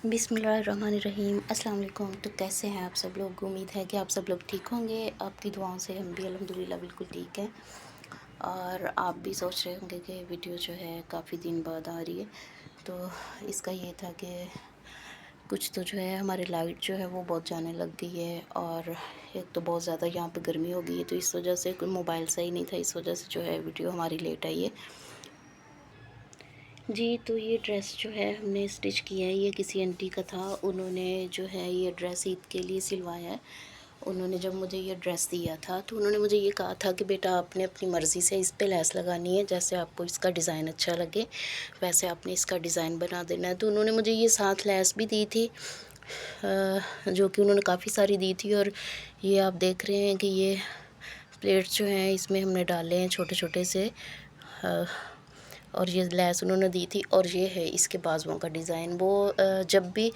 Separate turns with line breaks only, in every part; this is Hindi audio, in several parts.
बिस्मिल्लाहिर्रहमानिर्रहीम। अस्सलाम वालेकुम। तो कैसे हैं आप सब लोग? उम्मीद है कि आप सब लोग ठीक होंगे। आपकी दुआओं से हम भी अल्हम्दुलिल्लाह बिल्कुल ठीक हैं। और आप भी सोच रहे होंगे कि वीडियो जो है काफ़ी दिन बाद आ रही है। तो इसका ये था कि कुछ तो जो है हमारी लाइट जो है वो बहुत जाने लग गई है, और एक तो बहुत ज़्यादा यहाँ पे गर्मी हो गई है, तो इस वजह से कोई मोबाइल सही नहीं था, इस वजह से जो है वीडियो हमारी लेट आई है। जी, तो ये ड्रेस जो है हमने स्टिच किया है, ये किसी आंटी का था। उन्होंने जो है ये ड्रेस ईद के लिए सिलवाया है। उन्होंने जब मुझे ये ड्रेस दिया था तो उन्होंने मुझे ये कहा था कि बेटा आपने अपनी मर्ज़ी से इस पे लैस लगानी है, जैसे आपको इसका डिज़ाइन अच्छा लगे वैसे आपने इसका डिज़ाइन बना देना है। तो उन्होंने मुझे ये साथ लैस भी दी थी, जो कि उन्होंने काफ़ी सारी दी थी। और ये आप देख रहे हैं कि ये प्लेट्स जो हैं इसमें हमने डाले हैं छोटे छोटे से, और ये लैस उन्होंने दी थी। और ये है इसके बाजुओं का डिज़ाइन। वो जब भी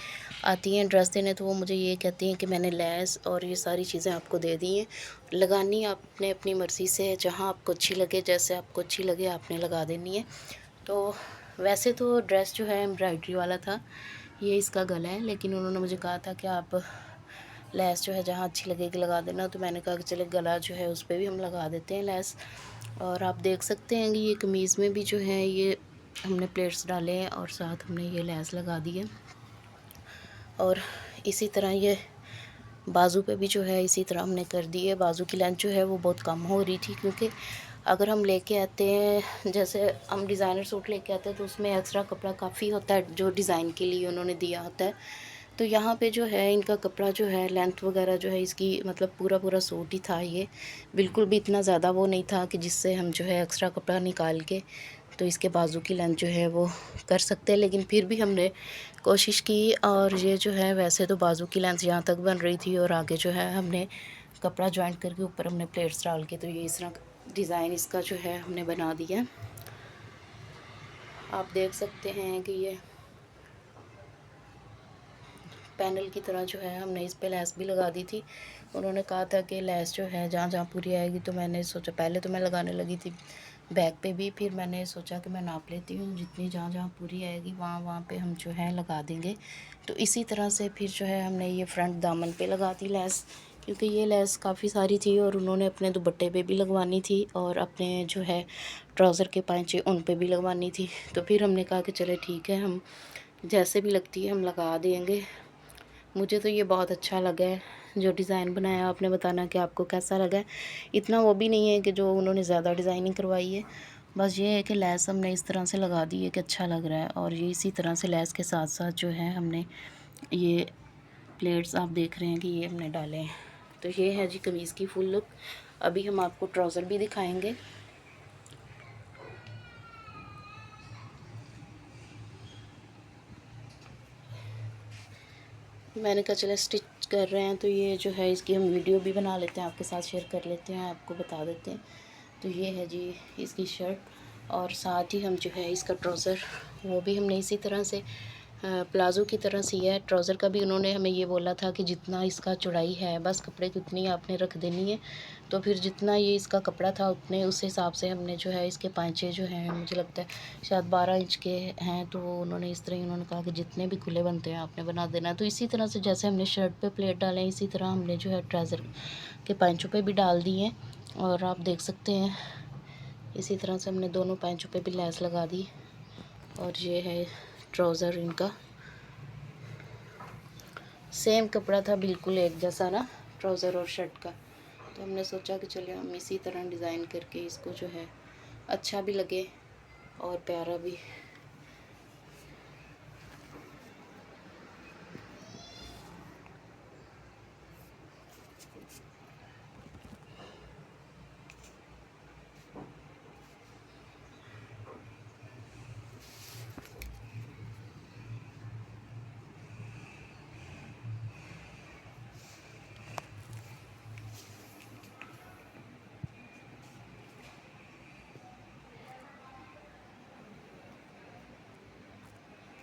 आती हैं ड्रेस देने तो वो मुझे ये कहती हैं कि मैंने लैस और ये सारी चीज़ें आपको दे दी हैं, लगानी आपने अपनी मर्ज़ी से है, जहाँ आपको अच्छी लगे, जैसे आपको अच्छी लगे आपने लगा देनी है। तो वैसे तो ड्रेस जो है एम्ब्रॉयडरी वाला था, ये इसका गला है, लेकिन उन्होंने मुझे कहा था कि आप लैस जो है जहाँ अच्छी लगेगी लगा देना। तो मैंने कहा कि चले गला जो है उस पर भी हम लगा देते हैं लैस। और आप देख सकते हैं कि ये कमीज़ में भी जो है ये हमने प्लेट्स डाले हैं और साथ हमने ये लैस लगा दी है। और इसी तरह ये बाजू पे भी जो है इसी तरह हमने कर दी है। बाजू की लेंथ जो है वो बहुत कम हो रही थी, क्योंकि अगर हम लेके आते हैं, जैसे हम डिज़ाइनर सूट लेके आते हैं तो उसमें एक्स्ट्रा कपड़ा काफ़ी होता है जो डिज़ाइन के लिए उन्होंने दिया होता है। तो यहाँ पे जो है इनका कपड़ा जो है लेंथ वगैरह जो है इसकी मतलब पूरा पूरा सूट ही था। ये बिल्कुल भी इतना ज़्यादा वो नहीं था कि जिससे हम जो है एक्स्ट्रा कपड़ा निकाल के तो इसके बाजू की लेंथ जो है वो कर सकते हैं, लेकिन फिर भी हमने कोशिश की। और ये जो है वैसे तो बाजू की लेंथ यहाँ तक बन रही थी, और आगे जो है हमने कपड़ा जॉइंट करके ऊपर हमने प्लेट्स डाल के तो ये इस तरह डिज़ाइन इसका जो है हमने बना दिया। आप देख सकते हैं कि ये पैनल की तरह जो है हमने इस पे लैस भी लगा दी थी। उन्होंने कहा था कि लैस जो है जहाँ जहाँ पूरी आएगी, तो मैंने सोचा, पहले तो मैं लगाने लगी थी बैक पे भी, फिर मैंने सोचा कि मैं नाप लेती हूँ, जितनी जहाँ जहाँ पूरी आएगी वहाँ वहाँ पे हम जो है लगा देंगे। तो इसी तरह से फिर जो है हमने ये फ्रंट दामन पे लगा दी लैस, क्योंकि ये लैस काफ़ी सारी थी और उन्होंने अपने दुपट्टे पे भी लगवानी थी और अपने जो है ट्राउज़र के पांचे उन पे भी लगवानी थी। तो फिर हमने कहा कि चले ठीक है, हम जैसे भी लगती है हम लगा देंगे। मुझे तो ये बहुत अच्छा लगा है जो डिज़ाइन बनाया आपने, बताना कि आपको कैसा लगा है। इतना वो भी नहीं है कि जो उन्होंने ज़्यादा डिज़ाइनिंग करवाई है, बस ये है कि लैस हमने इस तरह से लगा दी है कि अच्छा लग रहा है। और ये इसी तरह से लैस के साथ साथ जो है हमने ये प्लेट्स आप देख रहे हैं कि ये हमने डाले हैं। तो ये है जी कमीज़ की फुल लुक। अभी हम आपको ट्राउज़र भी दिखाएंगे। मैंने कहा चला स्टिच कर रहे हैं तो ये जो है इसकी हम वीडियो भी बना लेते हैं, आपके साथ शेयर कर लेते हैं, आपको बता देते हैं। तो ये है जी इसकी शर्ट, और साथ ही हम जो है इसका ट्राउज़र वो भी हमने इसी तरह से प्लाज़ो की तरह सिया है। ट्राउज़र का भी उन्होंने हमें ये बोला था कि जितना इसका चौड़ाई है बस कपड़े की उतनी आपने रख देनी है। तो फिर जितना ये इसका कपड़ा था उतने उस हिसाब से हमने जो है इसके पांचे जो हैं मुझे लगता है शायद 12 इंच के हैं, तो उन्होंने इस तरह ही उन्होंने कहा कि जितने भी खुले बनते हैं आपने बना देना। तो इसी तरह से जैसे हमने शर्ट पे प्लेट डाले हैं इसी तरह हमने जो है ट्राउज़र के पांचों पे भी डाल दिए हैं। और आप देख सकते हैं इसी तरह से हमने दोनों पैंचों पे भी लैस लगा दी। और ये है ट्राउज़र इनका, सेम कपड़ा था बिल्कुल एक जैसा ना ट्राउज़र और शर्ट का। तो हमने सोचा कि चलिए हम इसी तरह डिज़ाइन करके इसको जो है अच्छा भी लगे और प्यारा भी।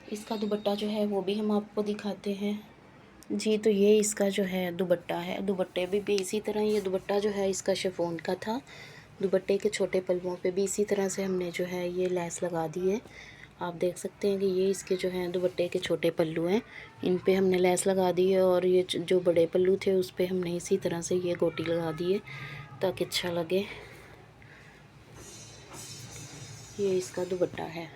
इसका दुपट्टा जो है वो भी हम आपको दिखाते हैं जी। तो ये इसका जो है दुपट्टा है, दुपट्टे भी इसी तरह ये दुपट्टा जो है इसका शिफॉन का था। दुपट्टे के छोटे पल्लुओं पे भी इसी तरह से हमने जो है ये लैस लगा दी है। आप देख सकते हैं कि ये इसके जो हैं दुपट्टे के छोटे पल्लू हैं, इन पे हमने लेस लगा दी है, और ये जो बड़े पल्लू थे उस पे हमने इसी तरह से ये गोटी लगा दी है ताकि अच्छा लगे। ये इसका दुपट्टा है।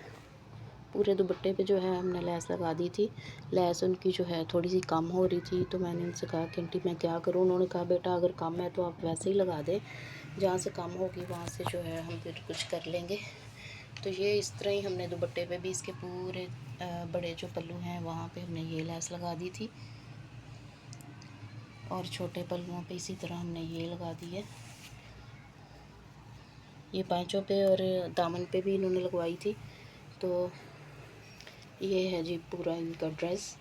पूरे दुपट्टे पे जो है हमने लेस लगा दी थी। लेस उनकी जो है थोड़ी सी कम हो रही थी, तो मैंने उनसे कहा कि आंटी मैं क्या करूँ। उन्होंने कहा बेटा अगर कम है तो आप वैसे ही लगा दें, जहाँ से कम होगी वहाँ से जो है हम फिर कुछ कर लेंगे। तो ये इस तरह ही हमने दुपट्टे पे भी इसके पूरे बड़े जो पल्लू हैं वहाँ पे हमने ये लेस लगा दी थी, और छोटे पल्लुओं पे इसी तरह हमने ये लगा दी है। ये पाँचों पे और दामन पे भी इन्होंने लगवाई थी। तो ये है जी पूरा इनका ड्रेस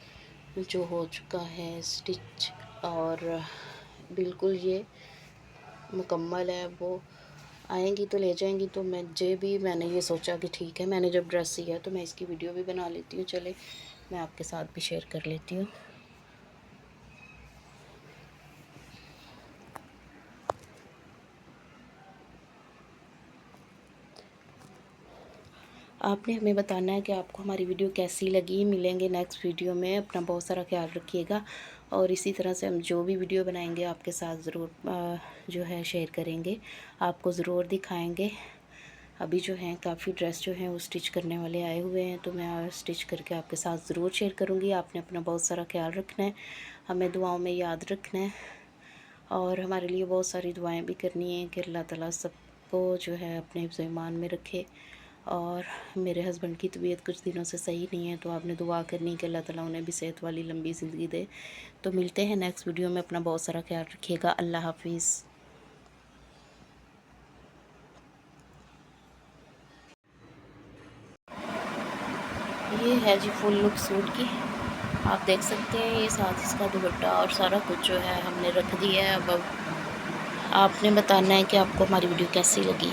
जो हो चुका है स्टिच, और बिल्कुल ये मुकम्मल है। वो आएंगी तो ले जाएंगी, तो मैंने ये सोचा कि ठीक है, मैंने जब ड्रेस सिया तो मैं इसकी वीडियो भी बना लेती हूँ। चले मैं आपके साथ भी शेयर कर लेती हूँ। आपने हमें बताना है कि आपको हमारी वीडियो कैसी लगी। मिलेंगे नेक्स्ट वीडियो में। अपना बहुत सारा ख्याल रखिएगा, और इसी तरह से हम जो भी वीडियो बनाएंगे आपके साथ ज़रूर जो है शेयर करेंगे, आपको ज़रूर दिखाएंगे। अभी जो है काफ़ी ड्रेस जो हैं वो स्टिच करने वाले आए हुए हैं, तो मैं स्टिच करके आपके साथ ज़रूर शेयर करूँगी। आपने अपना बहुत सारा ख्याल रखना है, हमें दुआओं में याद रखना है, और हमारे लिए बहुत सारी दुआएं भी करनी है कि अल्लाह ताला सबको जो है अपने हिफ्ज़ ईमान में रखे। और मेरे हस्बैंड की तबीयत कुछ दिनों से सही नहीं है, तो आपने दुआ करनी कि अल्लाह ताला उन्हें भी सेहत वाली लंबी ज़िंदगी दे। तो मिलते हैं नेक्स्ट वीडियो में। अपना बहुत सारा ख्याल रखिएगा। अल्लाह हाफिज़। ये है जी फुल लुक सूट की, आप देख सकते हैं। ये साथ इसका दुपट्टा और सारा कुछ जो है हमने रख दिया है। अब आपने बताना है कि आपको हमारी वीडियो कैसी लगी।